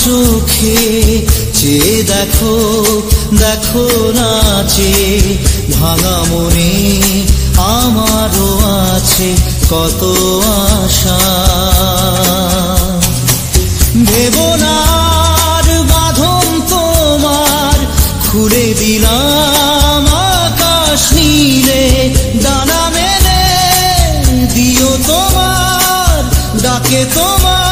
চোখে চেয়ে দেখো, দেখো নাচে ভাঙা মনে আমারও আছে কত আশা। ভেবনার বাঁধন তোমার খুলে দিলাম আকাশ নীলে, ডানা মেলে দিও তোমার ডাকে তোমার